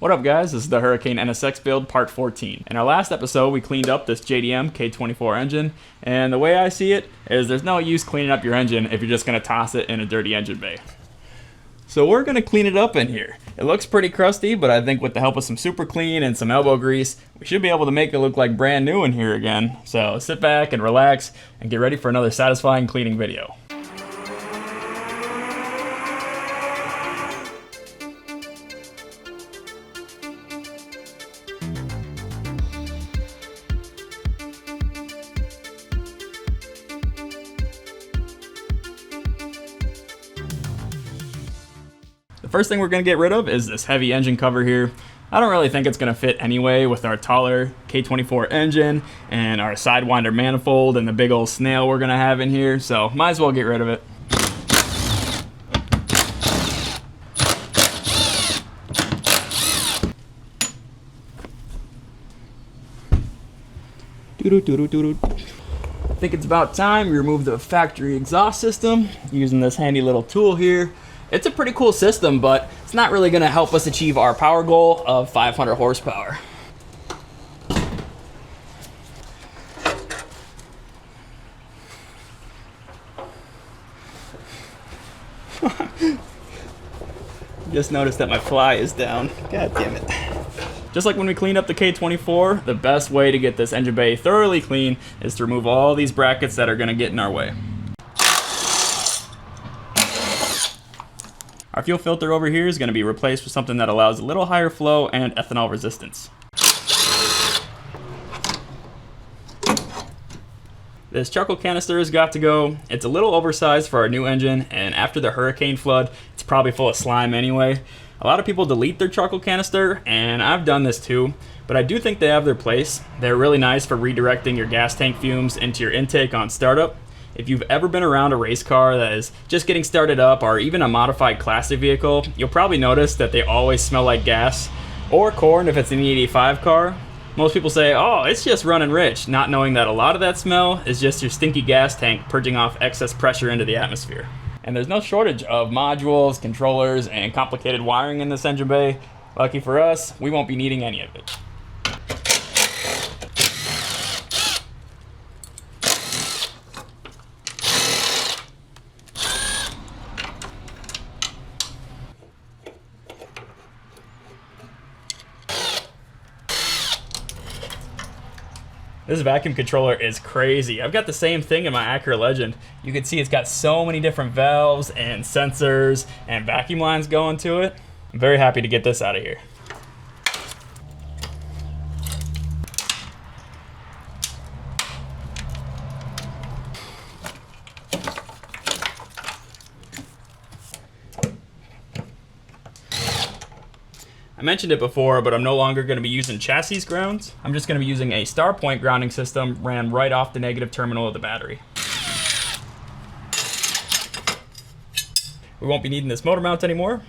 What up guys, this is the Hurricane NSX build part 14. In our last episode we cleaned up this JDM K24 engine, and the way I see it is there's no use cleaning up your engine if you're just going to toss it in a dirty engine bay. So we're going to clean it up in here. It looks pretty crusty, but I think with the help of some super clean and some elbow grease, we should be able to make it look like brand new in here again. So sit back and relax and get ready for another satisfying cleaning video. The first thing we're going to get rid of is this heavy engine cover here. I don't really think it's going to fit anyway with our taller K24 engine and our Sidewinder manifold and the big old snail we're going to have in here, so might as well get rid of it. I think it's about time we remove the factory exhaust system using this handy little tool here. It's a pretty cool system, but it's not really going to help us achieve our power goal of 500 horsepower. Just noticed that my fly is down. God damn it. Just like when we cleaned up the K24, the best way to get this engine bay thoroughly clean is to remove all these brackets that are going to get in our way. Our fuel filter over here is going to be replaced with something that allows a little higher flow and ethanol resistance. This charcoal canister has got to go. It's a little oversized for our new engine, and after the hurricane flood, it's probably full of slime anyway. A lot of people delete their charcoal canister, and I've done this too, but I do think they have their place. They're really nice for redirecting your gas tank fumes into your intake on startup. If you've ever been around a race car that is just getting started up, or even a modified classic vehicle, you'll probably notice that they always smell like gas, or corn if it's an E85 car. Most people say, oh, it's just running rich, not knowing that a lot of that smell is just your stinky gas tank purging off excess pressure into the atmosphere. And there's no shortage of modules, controllers, and complicated wiring in this engine bay. Lucky for us, we won't be needing any of it. This vacuum controller is crazy. I've got the same thing in my Acura Legend. You can see it's got so many different valves and sensors and vacuum lines going to it. I'm very happy to get this out of here. I mentioned it before, but I'm no longer going to be using chassis grounds. I'm just going to be using a star point grounding system ran right off the negative terminal of the battery. We won't be needing this motor mount anymore.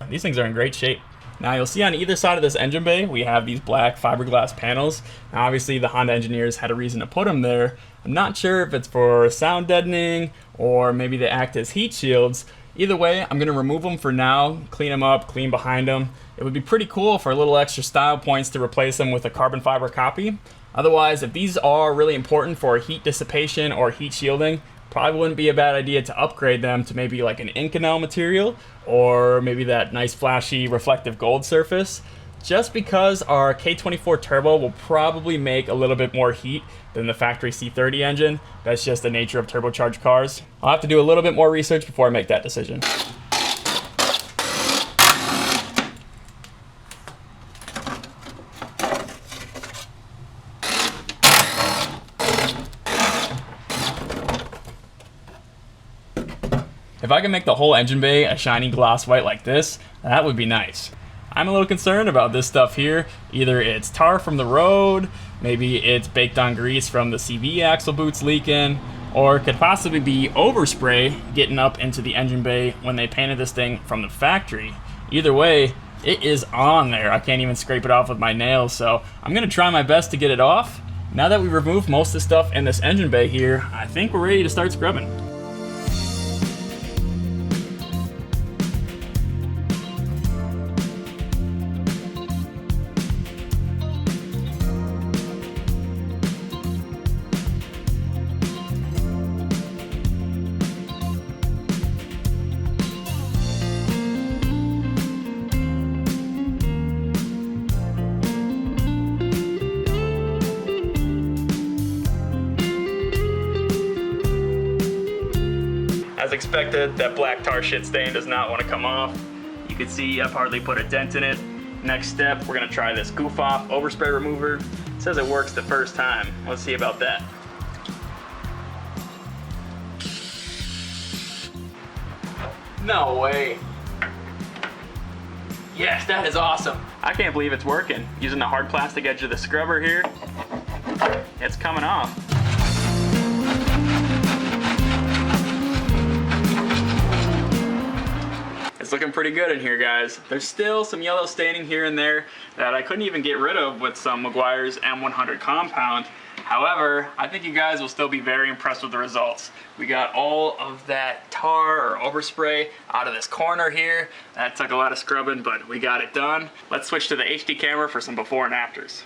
These things are in great shape. Now you'll see on either side of this engine bay, we have these black fiberglass panels. Now obviously the Honda engineers had a reason to put them there. I'm not sure if it's for sound deadening or maybe they act as heat shields. Either way, I'm gonna remove them for now, clean them up, clean behind them. It would be pretty cool for a little extra style points to replace them with a carbon fiber copy. Otherwise, if these are really important for heat dissipation or heat shielding, probably wouldn't be a bad idea to upgrade them to maybe like an Inconel material or maybe that nice flashy reflective gold surface. Just because our K24 turbo will probably make a little bit more heat than the factory C30 engine. That's just the nature of turbocharged cars. I'll have to do a little bit more research before I make that decision. If I can make the whole engine bay a shiny gloss white like this, that would be nice. I'm a little concerned about this stuff here. Either it's tar from the road, maybe it's baked on grease from the CV axle boots leaking, or it could possibly be overspray getting up into the engine bay when they painted this thing from the factory. Either way, it is on there. I can't even scrape it off with my nails, so I'm gonna try my best to get it off. Now that we've removed most of the stuff in this engine bay here, I think we're ready to start scrubbing. As expected, that black tar shit stain does not want to come off. You can see I've hardly put a dent in it. Next step, we're gonna try this goof off overspray remover. It says it works the first time. Let's see about that. No way. Yes, that is awesome. I can't believe it's working. Using the hard plastic edge of the scrubber here, it's coming off. It's looking pretty good in here, guys. There's still some yellow staining here and there that I couldn't even get rid of with some Meguiar's M100 compound. However, I think you guys will still be very impressed with the results. We got all of that tar or overspray out of this corner here. That took a lot of scrubbing, but we got it done. Let's switch to the HD camera for some before and afters.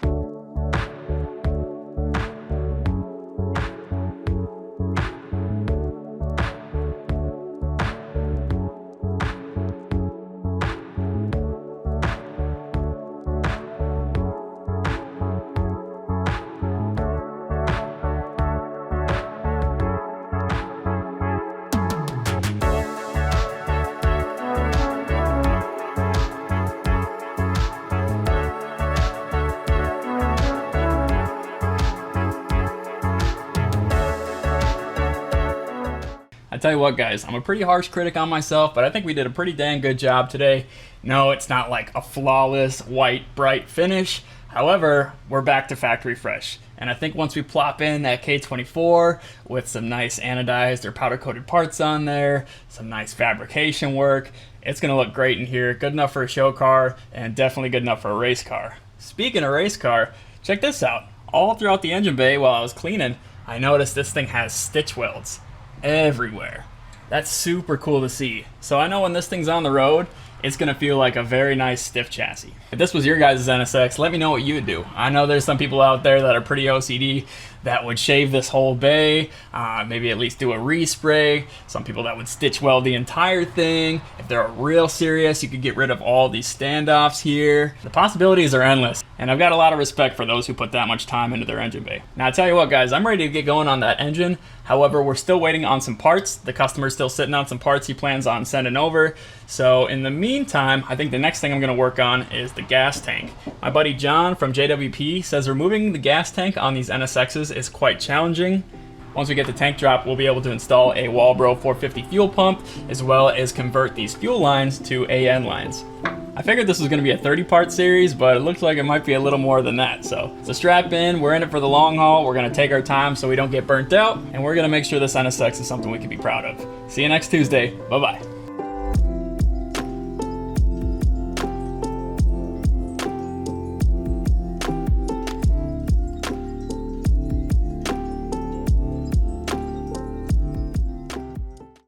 I tell you what, guys, I'm a pretty harsh critic on myself, but I think we did a pretty dang good job today. No, it's not like a flawless, white, bright finish. However, we're back to factory fresh. And I think once we plop in that K24 with some nice anodized or powder-coated parts on there, some nice fabrication work, it's gonna look great in here. Good enough for a show car, and definitely good enough for a race car. Speaking of race car, check this out. All throughout the engine bay while I was cleaning, I noticed this thing has stitch welds everywhere. That's super cool to see. So I know when this thing's on the road, it's gonna feel like a very nice stiff chassis. If this was your guys' NSX, let me know what you would do. I know there's some people out there that are pretty OCD that would shave this whole bay, maybe at least do a respray. Some people that would stitch weld the entire thing. If they're real serious, you could get rid of all these standoffs here. The possibilities are endless, and I've got a lot of respect for those who put that much time into their engine bay. Now I tell you what, guys, I'm ready to get going on that engine. However, we're still waiting on some parts. The customer's still sitting on some parts he plans on sending over. So in the meantime, I think the next thing I'm gonna work on is the gas tank. My buddy John from JWP says removing the gas tank on these NSXs is quite challenging. Once we get the tank drop, we'll be able to install a Walbro 450 fuel pump, as well as convert these fuel lines to AN lines. I figured this was gonna be a 30-part series, but it looks like it might be a little more than that. So strap in, we're in it for the long haul. We're gonna take our time so we don't get burnt out, and we're gonna make sure this NSX is something we can be proud of. See you next Tuesday, bye-bye.